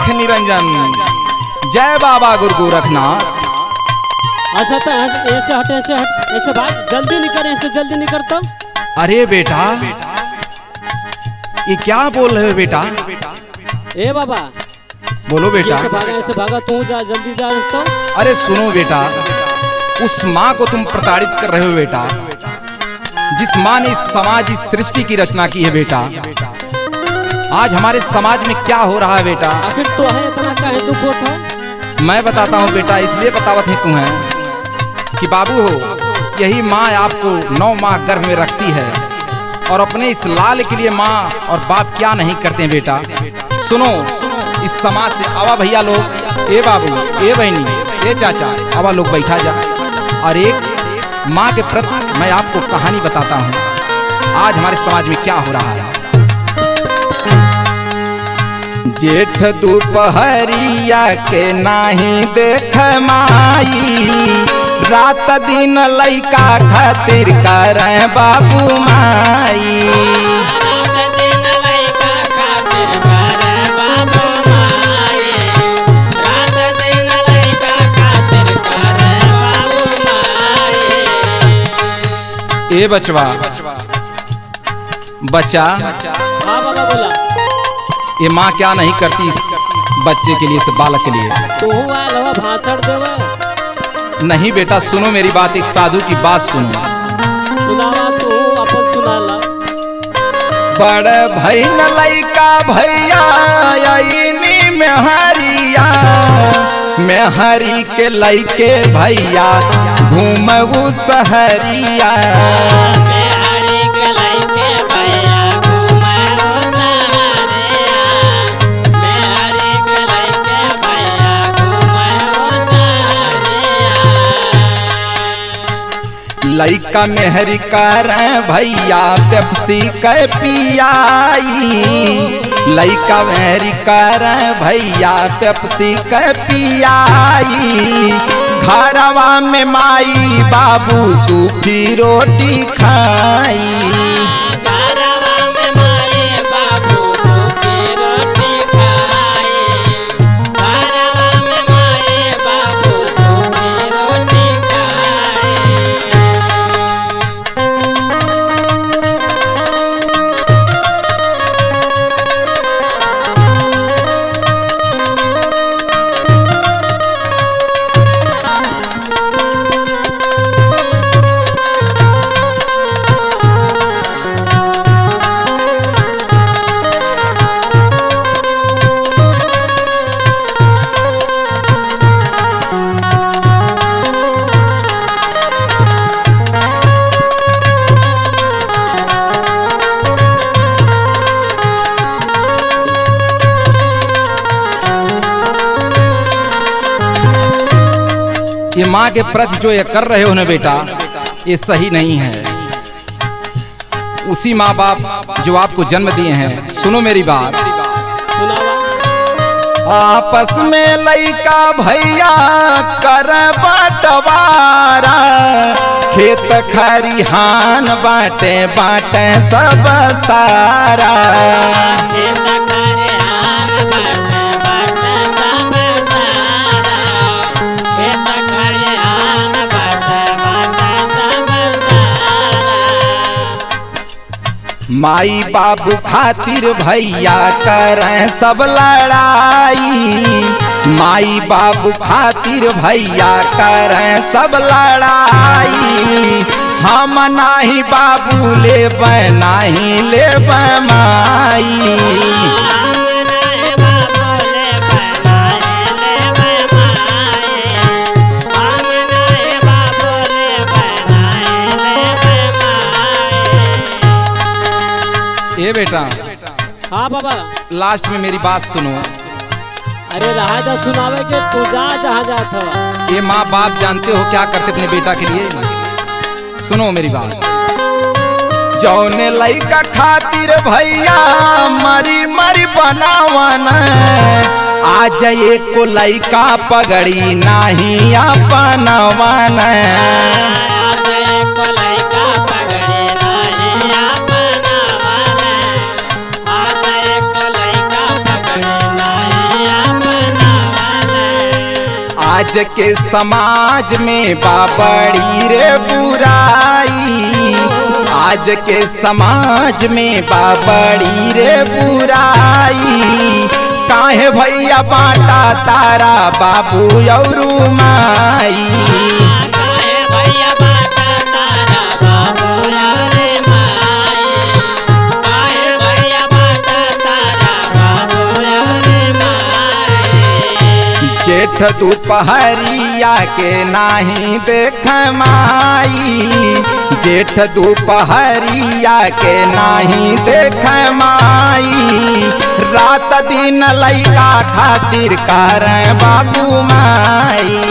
गोरख निरंजन, जय बाबा गुरु गोरखनाथ। अच्छा तो ऐसे हट ऐसे भाग, जल्दी निकल, ऐसे जल्दी निकलता। अरे बेटा ये क्या बोल रहे हो बेटा? ए बाबा बोलो बेटा। ऐसे भागा तू, जा जल्दी जा तो। अरे सुनो बेटा, उस माँ को तुम प्रताड़ित कर रहे हो बेटा, जिस माँ ने इस समाज, इस सृष्टि की रचना की है बेटा। आज हमारे समाज में क्या हो रहा है बेटा? आखिर तो है इतना काहे दुख होता? मैं बताता हूँ बेटा, इसलिए बतावत है तुम्हें कि बाबू हो, यही माँ आपको 9 माह गर्भ में रखती है और अपने इस लाल के लिए माँ और बाप क्या नहीं करते हैं बेटा। सुनो, इस समाज से आवा भैया लोग, ए बाबू, ए बहनी, ए चाचा, आवा लोग बैठा जा। और एक माँ के प्रति मैं आपको कहानी बताता हूँ आज हमारे समाज में क्या हो रहा है। जेठ दोपहरिया के नाही देख माई, रात दिन लइका खातिर करे बाबू माई। ए बचवा, बच्चा, हाँ बाबा बोला। ये माँ क्या नहीं करती इस बच्चे के लिए, इस बालक के लिए? तू आलवा भाषण देवे। नहीं बेटा, सुनो मेरी बात, एक साधु की बात सुनो। सुनावा तू, अपन सुनाला। बड़ भैन लइका भैया आईनी मेहरिया, मेहरी के लइके भैया घूमऊ सहरिया। लइका मेहरी कर भैया पेप्सी के पियाई, लइका मेहरी कर भैया पेप्सी के पियाई। घरवा में माई बाबू सूखी रोटी खाई। ये माँ के प्रति जो ये कर रहे हो ना बेटा, ये सही नहीं है। उसी माँ बाप जो आपको जन्म दिए हैं, सुनो मेरी बात। आपस में लइका भैया कर बंटवारा, खेत खरिहान बाटे बाटे सब सारा। माई बाबू खातिर भैया करें सब लड़ाई, माई बाबू खातिर भैया करें सब लड़ाई। हम नाही बाबू ले नाही ले माई। ए बेटा, हाँ बाबा, लास्ट में मेरी बात सुनो। अरे रहा जा सुनावे के, तू जा जहाँ जात हो। ये माँ बाप जानते हो क्या करते अपने बेटा के लिए? सुनो मेरी बात। जौने लइका खातिर भैया मरी मरी बनावन, आज एको लइका पगड़ी नाही अपनवन। के समाज में बाबड़ी रे बुराई, आज के समाज में बाबड़ी रे बुराई। काहे भैया बाटा तारा बाबू और माई, काहे भैया बाटा तारा बाबू रे माई, काहे भैया बाटा तारा बाबू रे माई। जेठ दोपहरिया के नाही देख माई, जेठ दोपहरिया के नाही देख माई। रात दिन लैका खातिर कर बाबू माई,